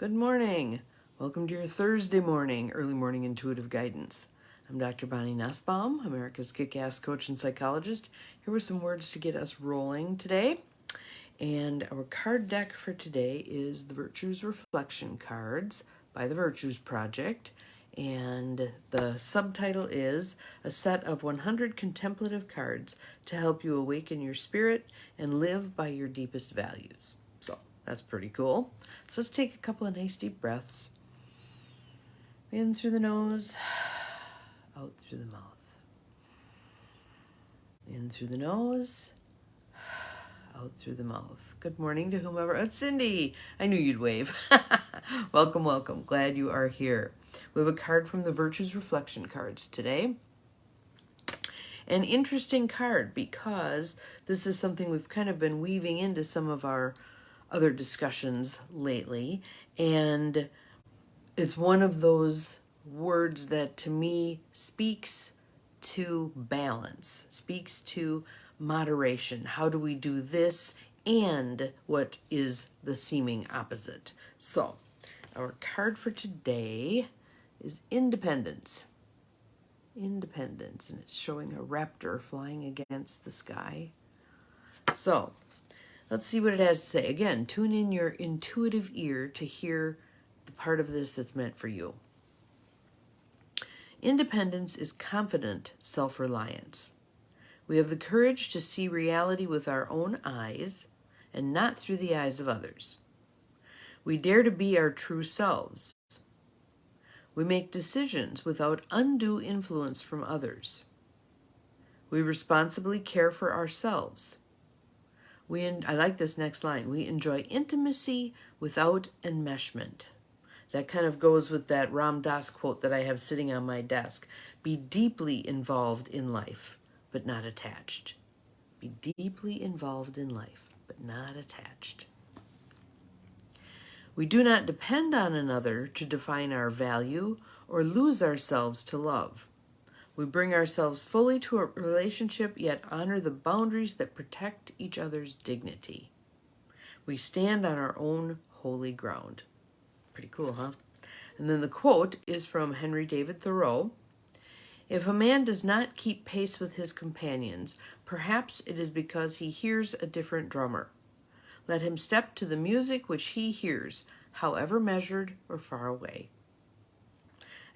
Good morning. Welcome to your Thursday morning, early morning intuitive guidance. I'm Dr. Bonnie Nussbaum, America's kick-ass coach and psychologist, here with some words to get us rolling today. And our card deck for today is the Virtues Reflection cards by the Virtues Project. And the subtitle is a set of 100 contemplative cards to help you awaken your spirit and live by your deepest values. So that's pretty cool. So let's take a couple of nice deep breaths. In through the nose, out through the mouth. In through the nose, out through the mouth. Good morning to whomever. It's Cindy. I knew you'd wave. Welcome, welcome. Glad you are here. We have a card from the Virtues Reflection cards today. An interesting card because this is something we've kind of been weaving into some of our other discussions lately. And it's one of those words that to me speaks to balance, speaks to moderation. How do we do this and what is the seeming opposite? So our card for today is Independence. Independence, and it's showing a raptor flying against the sky. So let's see what it has to say. Again, tune in your intuitive ear to hear the part of this that's meant for you. Independence is confident self-reliance. We have the courage to see reality with our own eyes and not through the eyes of others. We dare to be our true selves. We make decisions without undue influence from others. We responsibly care for ourselves. I like this next line. We enjoy intimacy without enmeshment. That kind of goes with that Ram Dass quote that I have sitting on my desk. Be deeply involved in life, but not attached. Be deeply involved in life, but not attached. We do not depend on another to define our value or lose ourselves to love. We bring ourselves fully to a relationship, yet honor the boundaries that protect each other's dignity. We stand on our own holy ground. Pretty cool, huh? And then the quote is from Henry David Thoreau. If a man does not keep pace with his companions, perhaps it is because he hears a different drummer. Let him step to the music which he hears, however measured or far away.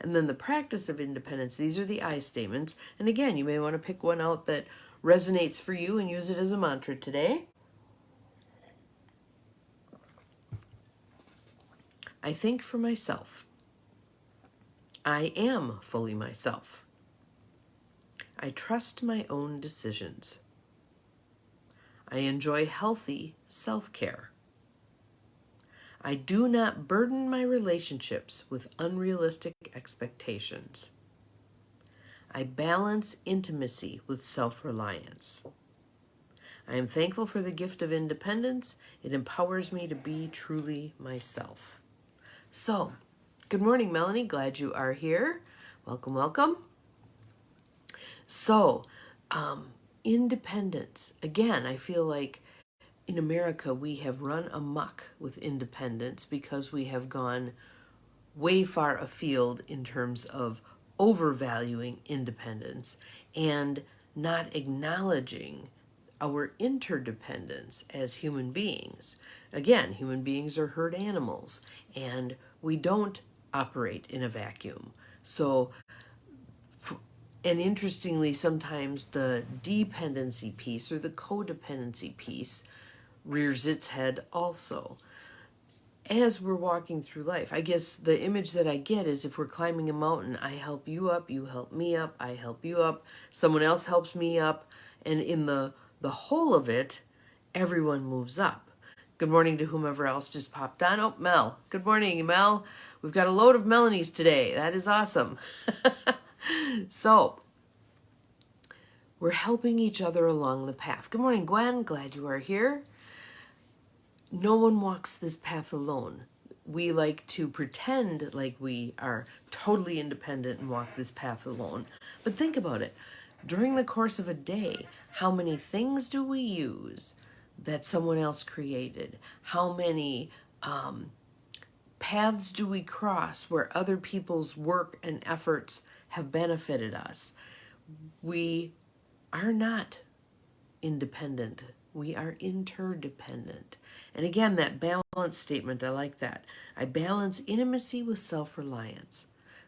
And then the practice of independence. These are the I statements. And again, you may want to pick one out that resonates for you and use it as a mantra today. I think for myself. I am fully myself. I trust my own decisions. I enjoy healthy self-care. I do not burden my relationships with unrealistic expectations. I balance intimacy with self-reliance. I am thankful for the gift of independence. It empowers me to be truly myself. So, good morning, Melanie. Glad you are here. Welcome, welcome. So, independence. Again, I feel like in America, we have run amok with independence because we have gone way far afield in terms of overvaluing independence and not acknowledging our interdependence as human beings. Again, human beings are herd animals, and we don't operate in a vacuum. So, and interestingly, sometimes the dependency piece or the codependency piece rears its head also. As we're walking through life, I guess the image that I get is if we're climbing a mountain, I help you up, you help me up, I help you up, someone else helps me up, and in the whole of it, everyone moves up. Good morning to whomever else just popped on. Oh, Mel. Good morning, Mel. We've got a load of Melanies today. That is awesome. So, we're helping each other along the path. Good morning, Gwen. Glad you are here. No one walks this path alone. We like to pretend like we are totally independent and walk this path alone. But think about it. During the course of a day, how many things do we use that someone else created? How many paths do we cross where other people's work and efforts have benefited us? We are not independent. We are interdependent. And again, that balance statement, I like that. I balance intimacy with self-reliance.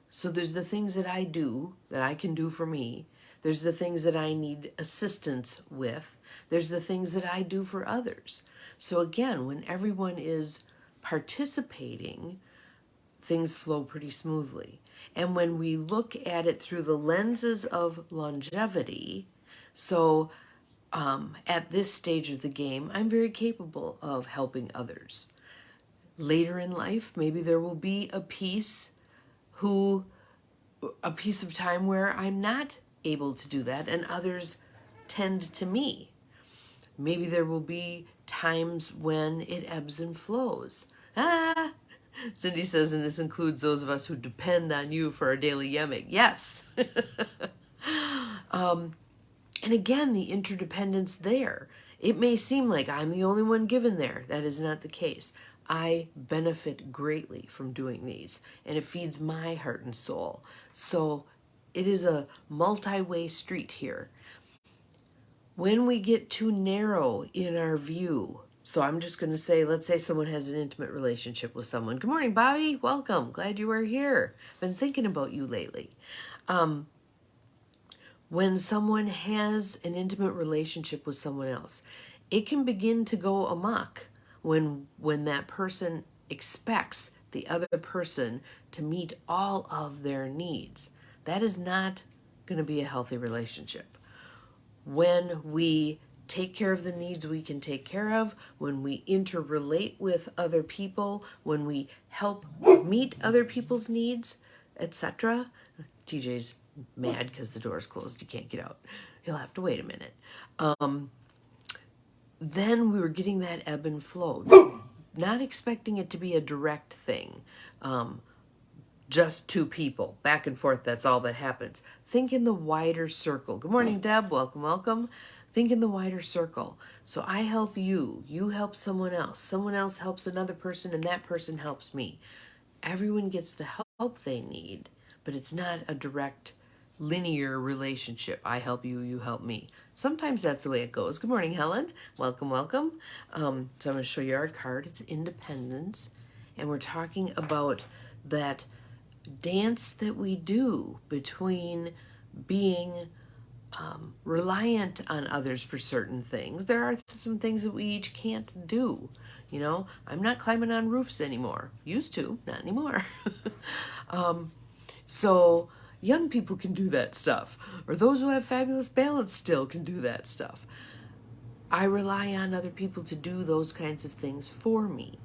So there's the things that I do, that I can do for me. There's the things that I need assistance with. There's the things that I do for others. So again, when everyone is participating, things flow pretty smoothly. And when we look at it through the lenses of longevity, so at this stage of the game, I'm very capable of helping others. Later in life, maybe there will be a piece of time where I'm not able to do that and others tend to me. Maybe there will be times when it ebbs and flows. Cindy says, and this includes those of us who depend on you for our daily YEMIG. Yes. And again, the interdependence there. It may seem like I'm the only one given there. That is not the case. I benefit greatly from doing these, and it feeds my heart and soul. So it is a multi-way street here. When we get too narrow in our view, so I'm just going to say, let's say someone has an intimate relationship with someone. Good morning, Bobby. Welcome. Glad you are here. Been thinking about you lately. When someone has an intimate relationship with someone else, it can begin to go amok when that person expects the other person to meet all of their needs. That is not going to be a healthy relationship. When we take care of the needs we can take care of, when we interrelate with other people, when we help meet other people's needs, etc. TJ's mad because the door's closed. He can't get out. He'll have to wait a minute. Then we were getting that ebb and flow, not expecting it to be a direct thing. Just two people, back and forth, that's all that happens. Think in the wider circle. Good morning, Deb. Welcome, welcome. Think in the wider circle. So I help you, you help someone else helps another person, and that person helps me. Everyone gets the help they need, but it's not a direct linear relationship. I help you, you help me. Sometimes that's the way it goes. Good morning, Helen. Welcome, welcome. So I'm going to show you our card. It's Independence. And we're talking about that dance that we do between being reliant on others for certain things. There are some things that we each can't do. You know, I'm not climbing on roofs anymore. Used to, not anymore. So young people can do that stuff, or those who have fabulous balance still can do that stuff. I rely on other people to do those kinds of things for me.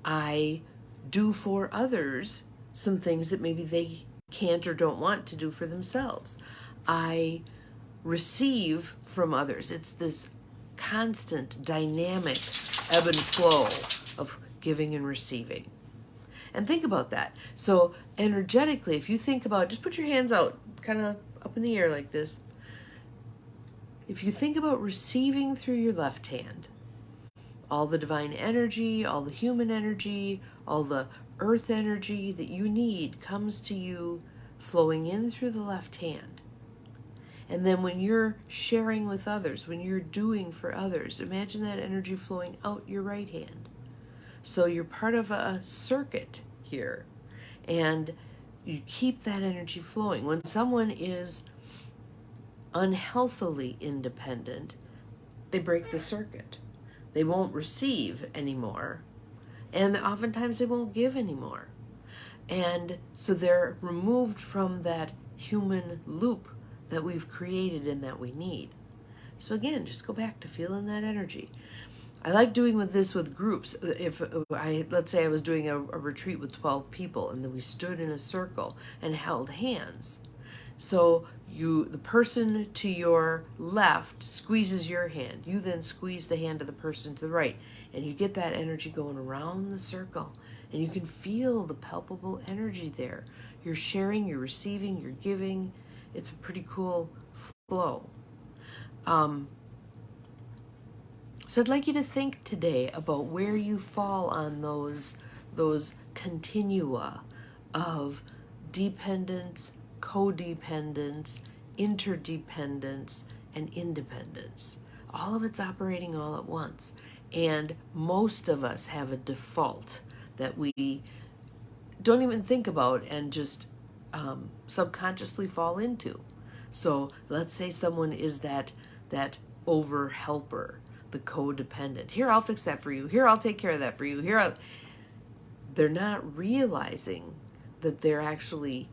I do for others some things that maybe they can't or don't want to do for themselves. I receive from others. It's this constant, dynamic ebb and flow of giving and receiving. And think about that. So energetically, if you think about, just put your hands out, kind of up in the air like this. If you think about receiving through your left hand, all the divine energy, all the human energy, all the earth energy that you need comes to you flowing in through the left hand. And then when you're sharing with others, when you're doing for others, imagine that energy flowing out your right hand. So you're part of a circuit here, and you keep that energy flowing. When someone is unhealthily independent, they break the circuit. They won't receive anymore, and oftentimes they won't give anymore. And so they're removed from that human loop that we've created and that we need. So again, just go back to feeling that energy. I like doing this with groups. Let's say I was doing a retreat with 12 people, and then we stood in a circle and held hands. So the person to your left squeezes your hand. You then squeeze the hand of the person to the right, and you get that energy going around the circle, and you can feel the palpable energy there. You're sharing, you're receiving, you're giving. It's a pretty cool flow. So I'd like you to think today about where you fall on those continua of dependence, codependence, interdependence, and independence. All of it's operating all at once. And most of us have a default that we don't even think about and just subconsciously fall into. So let's say someone is that over helper, the codependent. Here, I'll fix that for you. Here, I'll take care of that for you. They're not realizing that they're actually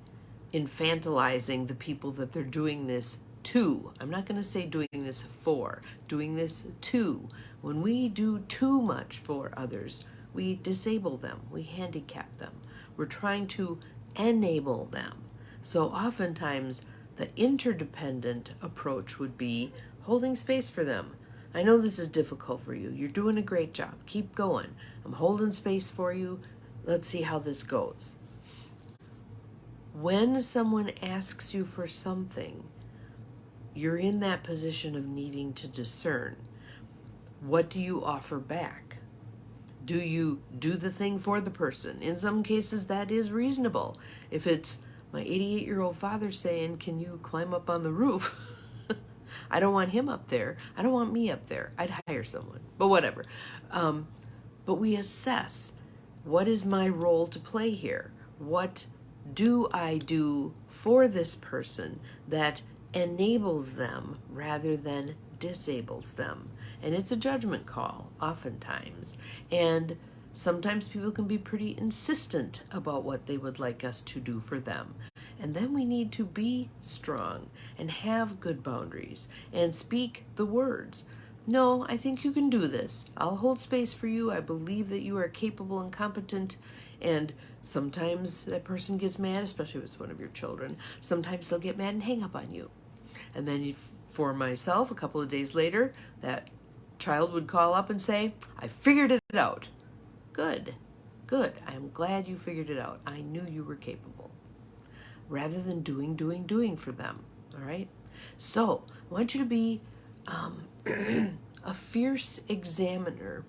infantilizing the people that they're doing this to. I'm not going to say doing this for, doing this to. When we do too much for others, we disable them, we handicap them. We're trying to enable them. So oftentimes, the interdependent approach would be holding space for them. I know this is difficult for you. You're doing a great job. Keep going. I'm holding space for you. Let's see how this goes. When someone asks you for something, you're in that position of needing to discern. What do you offer back? Do you do the thing for the person? In some cases, that is reasonable. If it's my 88-year-old father saying, can you climb up on the roof? I don't want him up there. I don't want me up there. I'd hire someone, but whatever. But we assess, what is my role to play here? What do I do for this person that enables them rather than disables them? And it's a judgment call, oftentimes. And sometimes people can be pretty insistent about what they would like us to do for them. And then we need to be strong and have good boundaries and speak the words. No, I think you can do this. I'll hold space for you. I believe that you are capable and competent. And sometimes that person gets mad, especially if it's one of your children. Sometimes they'll get mad and hang up on you. And then for myself, a couple of days later, that child would call up and say, I figured it out. Good. I'm glad you figured it out. I knew you were capable. Rather than doing for them. All right? So I want you to be a fierce examiner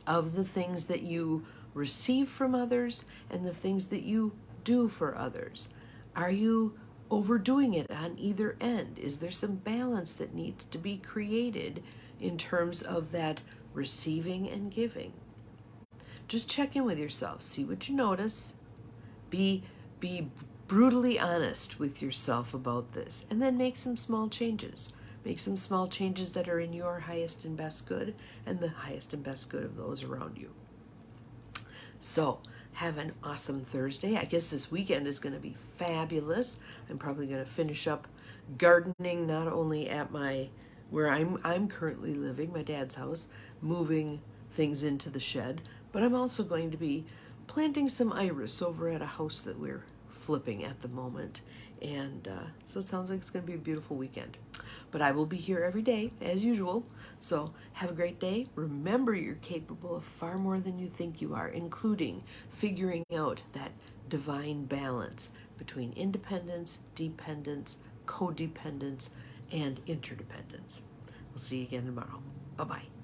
of the things that you receive from others and the things that you do for others. Are you overdoing it on either end? Is there some balance that needs to be created in terms of that receiving and giving? Just check in with yourself. See what you notice. Be brutally honest with yourself about this, and then make some small changes. Make some small changes that are in your highest and best good and the highest and best good of those around you. So, have an awesome Thursday. I guess this weekend is going to be fabulous. I'm probably going to finish up gardening, not only at where I'm currently living, my dad's house, moving things into the shed, but I'm also going to be planting some iris over at a house that we're flipping at the moment. And so it sounds like it's going to be a beautiful weekend. But I will be here every day, as usual. So have a great day. Remember, you're capable of far more than you think you are, including figuring out that divine balance between independence, dependence, codependence, and interdependence. We'll see you again tomorrow. Bye-bye.